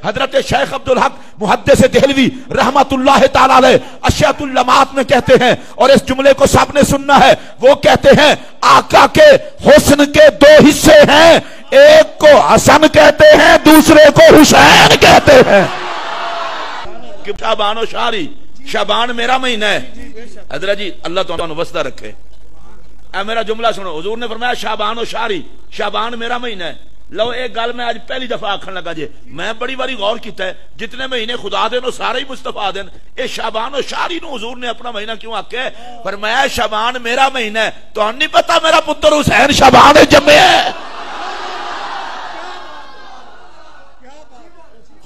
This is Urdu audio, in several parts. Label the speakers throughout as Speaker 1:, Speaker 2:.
Speaker 1: حضرت شیخ عبدالحق محدث دہلوی رحمت اللہ تعالی علیہ اشیاۃ اللمعات میں کہتے ہیں، اور اس جملے کو سب نے سننا ہے، وہ کہتے ہیں آقا کے حسن کے دو حصے ہیں، ایک کو حسن کہتے ہیں، دوسرے کو حسین کہتے ہیں۔ شعبان و شہری، شعبان میرا مہینہ ہے۔ حضرت جی اللہ تعالیٰ وسطہ رکھے، اے میرا جملہ سنو، حضور نے فرمایا شعبان و شہری، شعبان میرا مہینہ ہے۔ لو ایک گل میں آج پہلی دفعہ آکھن لگا جی، میں بڑی باری غور کیتا ہے، جتنے مہینے خدا دے نو سارے ہی مصطفیٰ دین، اے شعبان و شہری نو حضور نے اپنا مہینہ کیوں آکھیا ہے؟ فرمایا شعبان میرا مہینہ ہے، تو نہیں پتا میرا پتر حسین شعبان جمع ہے،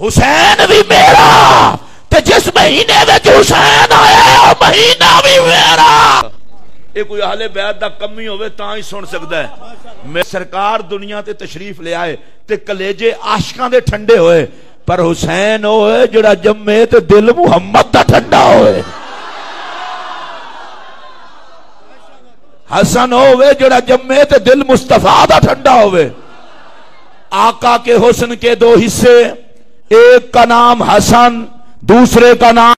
Speaker 1: حسین بھی میرا، تے جس مہینے میں حسین آیا مہینہ بھی میرا۔ یہ کوئی اہل بیت دا کمی ہوئے تاں ہی سن سکتا ہے۔ میں سرکار دنیا تے تشریف لے آئے تے کلیجے عاشقاں دے ٹھنڈے ہوئے، پر حسین ہوئے جڑا جمے تے دل محمد دا ٹھنڈا ہوئے، حسن ہوئے جڑا جمے تے دل مصطفیٰ دا ٹھنڈا ہوئے۔ آقا کے حسن کے دو حصے، ایک کا نام حسن، دوسرے کا نام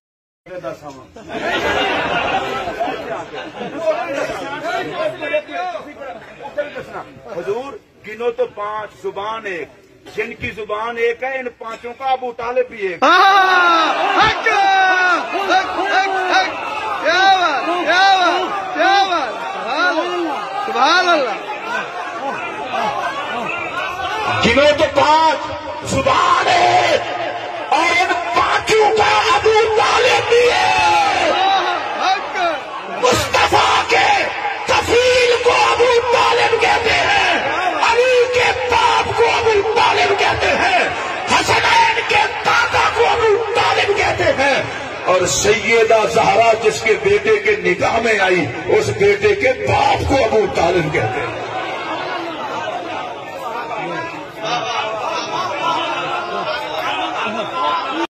Speaker 1: حضور گنو تو 5 زبان ایک، جن کی زبان ایک ہے ان 5 کا ابو طالب بھی ایک۔ گنو تو 5 زبان ایک اور ان 5 کا ابو طالب بھی ہے۔ مصطفیٰ کے کفیل کو ابو طالب کہتے ہیں، علی کے باپ کو ابو طالب کہتے ہیں، حسنین کے دادا کو ابو طالب کہتے ہیں، اور سیدہ زہرا جس کے بیٹے کے نکاح میں آئی اس بیٹے کے باپ کو ابو طالب کہتے ہیں۔